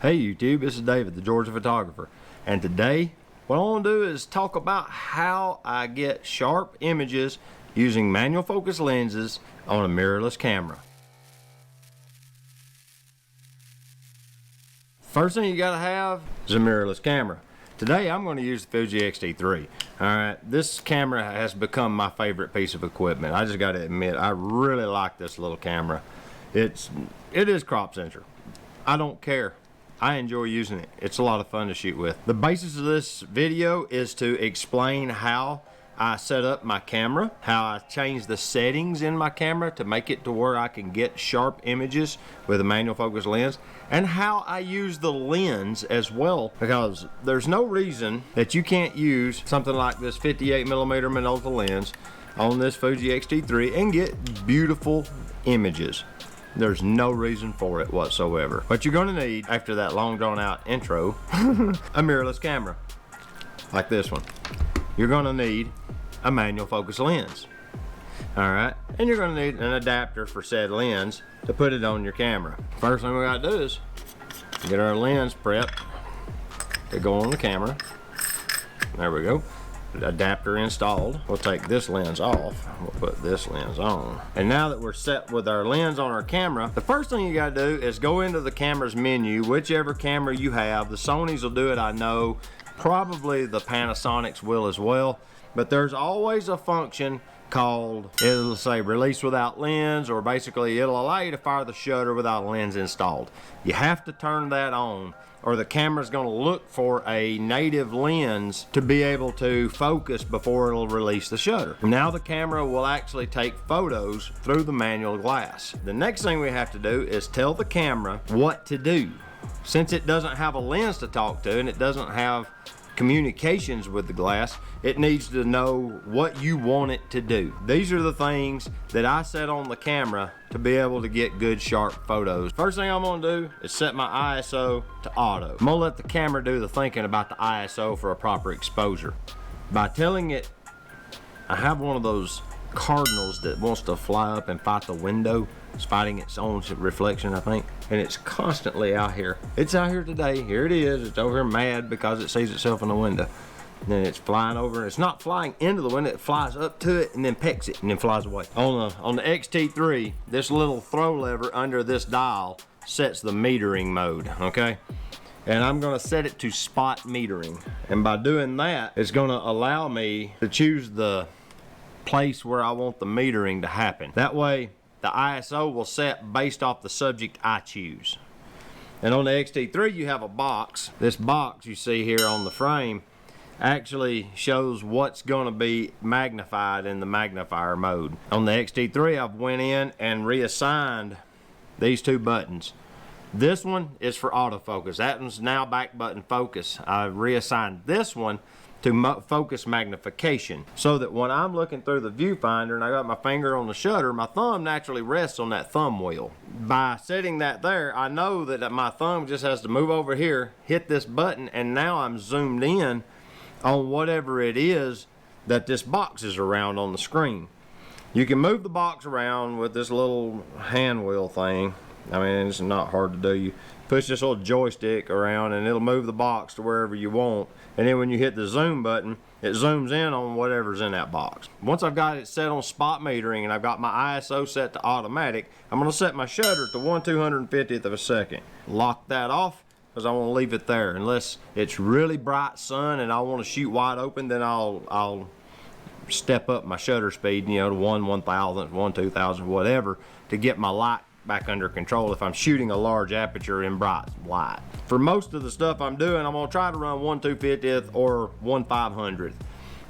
Hey YouTube, this is David, the Georgia photographer, and today what I want to do is talk about how I get sharp images using manual focus lenses on a mirrorless camera. First thing you gotta have is a mirrorless camera. Today I'm going to use the Fuji X-T3. Alright, this camera has become my favorite piece of equipment. I just gotta admit, I really like this little camera. It is crop sensor. I don't care. I enjoy using it. It's a lot of fun to shoot with. The basis of this video is to explain how I set up my camera, how I change the settings in my camera to make it to where I can get sharp images with a manual focus lens, and how I use the lens as well, because there's no reason that you can't use something like this 58mm Minolta lens on this Fuji X-T3 and get beautiful images. There's no reason for it whatsoever. What you're going to need after that long drawn out intro, a mirrorless camera like this one. You're going to need a manual focus lens. Alright, and you're going to need an adapter for said lens to put it on your camera. First thing we got to do is get our lens prepped to go on the camera. There we go. Adapter installed. We'll take this lens off. We'll put this lens on. And now that we're set with our lens on our camera, the first thing you got to do is go into the camera's menu, whichever camera you have. The Sonys will do it, I know. Probably the Panasonics will as well. But there's always a function called, it'll say release without lens, or basically it'll allow you to fire the shutter without lens installed. You have to turn that on, or the camera's going to look for a native lens to be able to focus before it'll release the shutter. Now the camera will actually take photos through the manual glass. The next thing we have to do is tell the camera what to do. Since it doesn't have a lens to talk to and it doesn't have communications with the glass, it needs to know what you want it to do. These are the things that I set on the camera to be able to get good sharp photos. First thing I'm going to do is set my ISO to auto. I'm going to let the camera do the thinking about the ISO for a proper exposure. By telling it, I have one of those cardinals that wants to fly up and fight the window. It's fighting its own reflection, I think, and it's constantly out here. It's out here today. Here it is. It's over here mad because it sees itself in the window. And then it's flying over. It's not flying into the window. It flies up to it and then pecks it and then flies away. On the X-T3, this little throw lever under this dial sets the metering mode, okay? And I'm going to set it to spot metering. And by doing that, it's going to allow me to choose the place where I want the metering to happen. That way, the ISO will set based off the subject I choose. And on the X-T3 you have a box. This box you see here on the frame actually shows what's going to be magnified in the magnifier mode. On the X-T3 I've went in and reassigned these two buttons. This one is for autofocus. That one's now back button focus. I reassigned this one to focus magnification, so that when I'm looking through the viewfinder and I got my finger on the shutter, my thumb naturally rests on that thumb wheel. By setting that there, I know that my thumb just has to move over here, hit this button, and now I'm zoomed in on whatever it is that this box is around on the screen. You can move the box around with this little hand wheel thing. I mean, it's not hard to do. You push this little joystick around and it'll move the box to wherever you want. And then when you hit the zoom button, it zooms in on whatever's in that box. Once I've got it set on spot metering and I've got my ISO set to automatic, I'm going to set my shutter to 1/250th of a second. Lock that off because I want to leave it there. Unless it's really bright sun and I want to shoot wide open, then I'll step up my shutter speed, you know, to 1/1000th, 1/2000th, whatever, to get my light back under control if I'm shooting a large aperture in bright light. For most of the stuff I'm doing, I'm going to try to run 1/250th or 1/500th.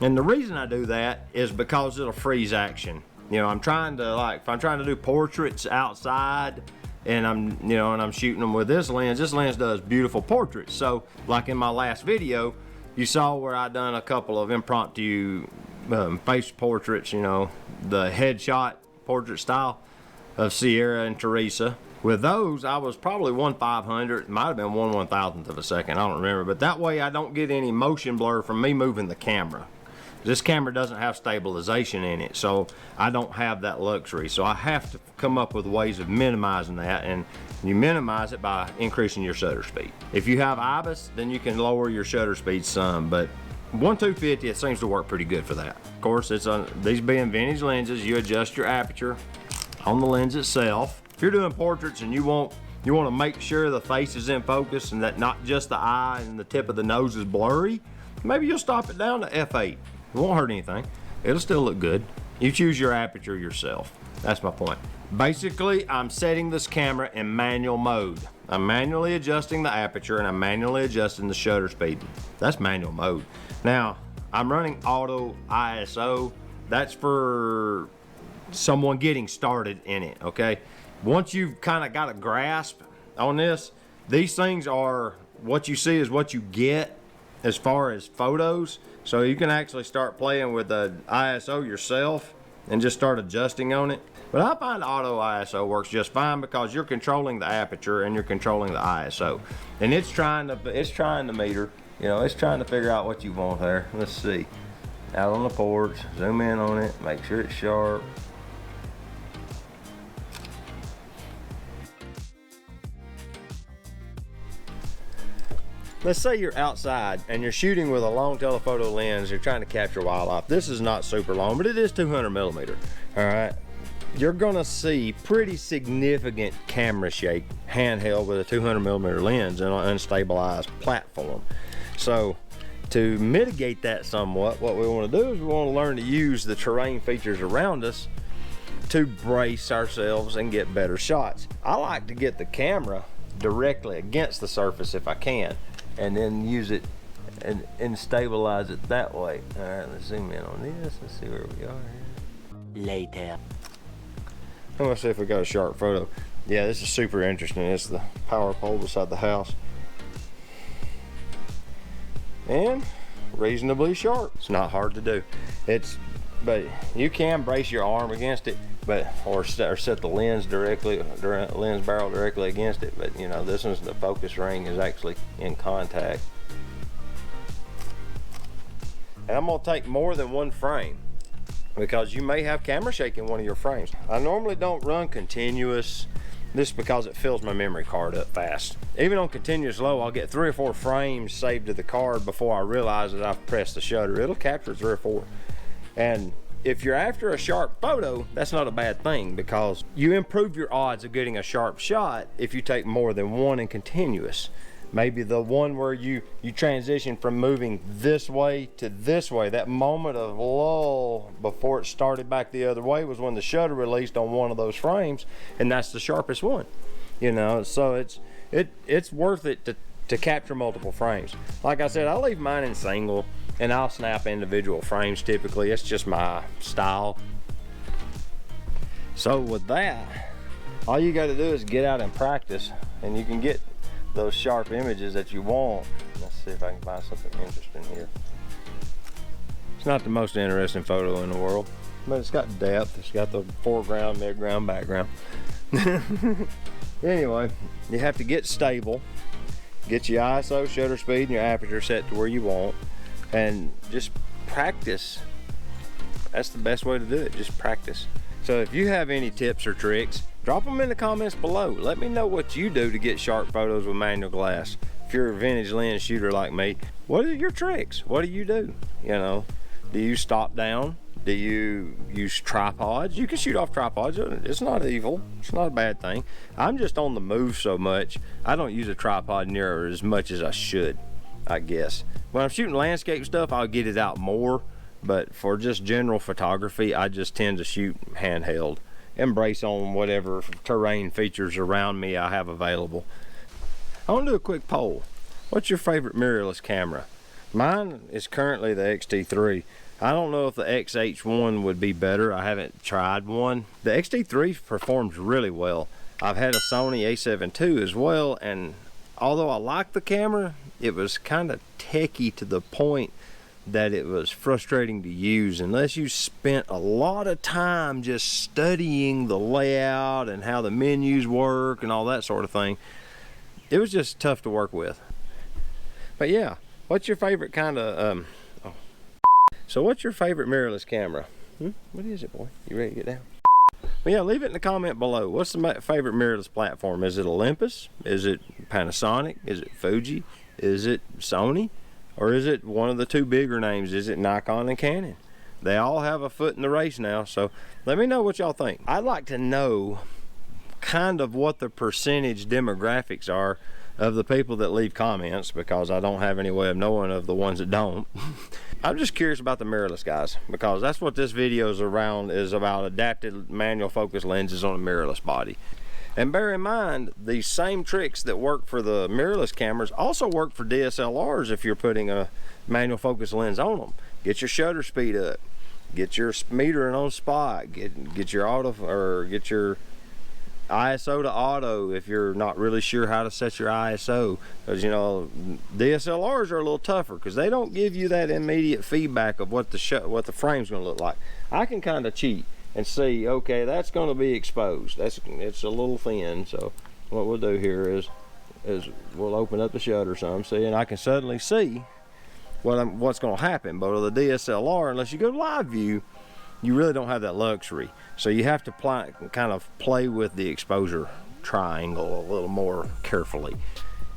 And the reason I do that is because it'll freeze action. You know, I'm trying to, if I'm trying to do portraits outside and I'm shooting them with this lens does beautiful portraits. So like in my last video, you saw where I done a couple of impromptu face portraits, you know, the headshot portrait style of Sierra and Teresa. With those, I was probably 1/500th, might have been 1/1000th of a second, I don't remember. But that way I don't get any motion blur from me moving the camera. This camera doesn't have stabilization in it, so I don't have that luxury. So I have to come up with ways of minimizing that, and you minimize it by increasing your shutter speed. If you have IBIS, then you can lower your shutter speed some, but 1/250, it seems to work pretty good for that. Of course, it's these being vintage lenses, you adjust your aperture on the lens itself. If you're doing portraits and you want to make sure the face is in focus and that not just the eye and the tip of the nose is blurry, maybe you'll stop it down to f8. It won't hurt anything. It'll still look good. You choose your aperture yourself. That's my point. Basically, I'm setting this camera in manual mode. I'm manually adjusting the aperture and I'm manually adjusting the shutter speed. That's manual mode. Now, I'm running auto ISO. That's for someone getting started in it, okay? Once you've kind of got a grasp on this, these things are, what you see is what you get as far as photos. So you can actually start playing with the ISO yourself and just start adjusting on it. But I find auto ISO works just fine because you're controlling the aperture and you're controlling the ISO. And it's trying to meter, you know, it's trying to figure out what you want there. Let's see. Out on the porch, zoom in on it, make sure it's sharp. Let's say you're outside and you're shooting with a long telephoto lens, you're trying to capture wildlife. This is not super long, but it is 200 millimeter, all right? You're gonna see pretty significant camera shake handheld with a 200 millimeter lens and an unstabilized platform. So to mitigate that somewhat, what we wanna do is we wanna learn to use the terrain features around us to brace ourselves and get better shots. I like to get the camera directly against the surface if I can, and then use it and stabilize it that way. All right, let's zoom in on this. Let's see where we are here. Later. I'm gonna see if we got a sharp photo. Yeah, this is super interesting. It's the power pole beside the house. And reasonably sharp. It's not hard to do. But you can brace your arm against it, or set the lens lens barrel directly against it. But you know, this one's, the focus ring is actually in contact. And I'm gonna take more than one frame because you may have camera shake in one of your frames. I normally don't run continuous. This is because it fills my memory card up fast. Even on continuous low, I'll get 3 or 4 frames saved to the card before I realize that I've pressed the shutter. It'll capture 3 or 4. And if you're after a sharp photo, that's not a bad thing because you improve your odds of getting a sharp shot if you take more than one in continuous. Maybe the one where you transition from moving this way to this way, that moment of lull before it started back the other way was when the shutter released on one of those frames, and that's the sharpest one. You know, so it's worth it to capture multiple frames. Like I said, I leave mine in single and I'll snap individual frames typically. It's just my style. So with that, all you got to do is get out and practice, and you can get those sharp images that you want. Let's see if I can find something interesting here. It's not the most interesting photo in the world, but it's got depth. It's got the foreground, midground, background. Anyway, you have to get stable, get your ISO, shutter speed, and your aperture set to where you want, and just practice. That's the best way to do it, just practice. So if you have any tips or tricks, drop them in the comments below. Let me know what you do to get sharp photos with manual glass. If you're a vintage lens shooter like me, what are your tricks? What do you do? You know, do you stop down? Do you use tripods? You can shoot off tripods. It's not evil. It's not a bad thing. I'm just on the move so much, I don't use a tripod near as much as I should, I guess. When I'm shooting landscape stuff, I'll get it out more. But for just general photography, I just tend to shoot handheld and brace on whatever terrain features around me I have available. I want to do a quick poll. What's your favorite mirrorless camera? Mine is currently the X-T3. I don't know if the XH1 would be better. I haven't tried one. The X-T3 performs really well. I've had a Sony A7 II as well, and although I like the camera, it was kind of techy to the point that it was frustrating to use unless you spent a lot of time just studying the layout and how the menus work and all that sort of thing. It was just tough to work with. But yeah, what's your favorite kind of So what's your favorite mirrorless camera? What is it, boy? You ready to get down? Well, yeah, leave it in the comment below. What's the favorite mirrorless platform? Is it Olympus? Is it Panasonic? Is it Fuji? Is it Sony? Or is it one of the two bigger names? Is it Nikon and Canon? They all have a foot in the race now, so let me know what y'all think. I'd like to know kind of what the percentage demographics are of the people that leave comments, because I don't have any way of knowing of the ones that don't. I'm just curious about the mirrorless guys, because that's what this video is around, is about adapted manual focus lenses on a mirrorless body. And bear in mind, these same tricks that work for the mirrorless cameras also work for DSLRs if you're putting a manual focus lens on them. Get your shutter speed up, get your metering on spot, get your auto, or get your ISO to auto if you're not really sure how to set your ISO, because you know DSLRs are a little tougher because they don't give you that immediate feedback of what the frame's going to look like. I can kind of cheat and see, okay, that's going to be exposed. It's a little thin, so what we'll do here is we'll open up the shutter some, see, and I can suddenly see what's going to happen. But with a DSLR, unless you go live view, you really don't have that luxury. So you have to kind of play with the exposure triangle a little more carefully.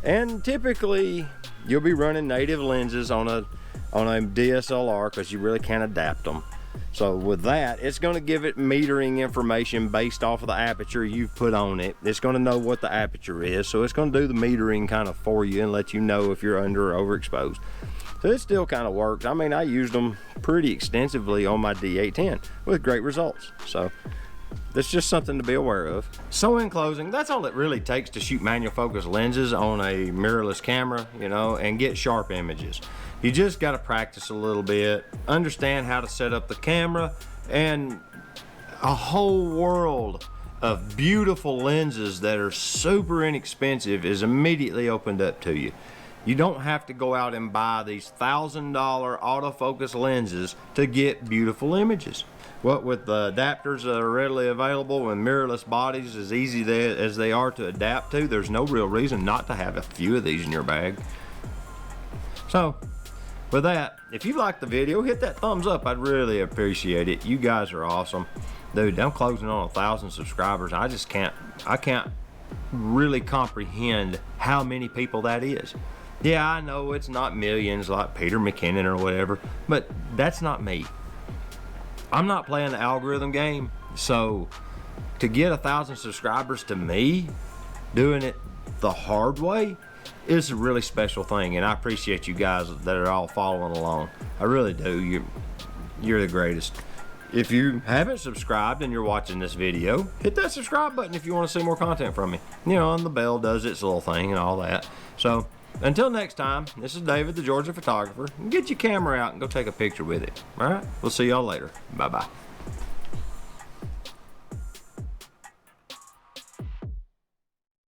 And typically you'll be running native lenses on a DSLR because you really can't adapt them. So with that, it's going to give it metering information based off of the aperture you've put on it. It's going to know what the aperture is, so it's going to do the metering kind of for you and let you know if you're under or overexposed. So it still kind of works. I mean, I used them pretty extensively on my D810 with great results. So that's just something to be aware of. So in closing, that's all it really takes to shoot manual focus lenses on a mirrorless camera, you know, and get sharp images. You just got to practice a little bit, understand how to set up the camera, and a whole world of beautiful lenses that are super inexpensive is immediately opened up to you. You don't have to go out and buy these $1,000 autofocus lenses to get beautiful images. What with the adapters that are readily available and mirrorless bodies as easy as they are to adapt to, there's no real reason not to have a few of these in your bag. So with that, if you liked the video, hit that thumbs up. I'd really appreciate it. You guys are awesome. Dude, I'm closing on 1,000 subscribers. I can't really comprehend how many people that is. Yeah, I know it's not millions like Peter McKinnon or whatever, but that's not me. I'm not playing the algorithm game, so to get 1,000 subscribers to me, doing it the hard way, is a really special thing, and I appreciate you guys that are all following along. I really do. You're the greatest. If you haven't subscribed and you're watching this video, hit that subscribe button if you want to see more content from me. You know, and the bell does its little thing and all that. So until next time, this is David, the Georgia photographer. Get your camera out and go take a picture with it. All right, we'll see y'all later. Bye-bye.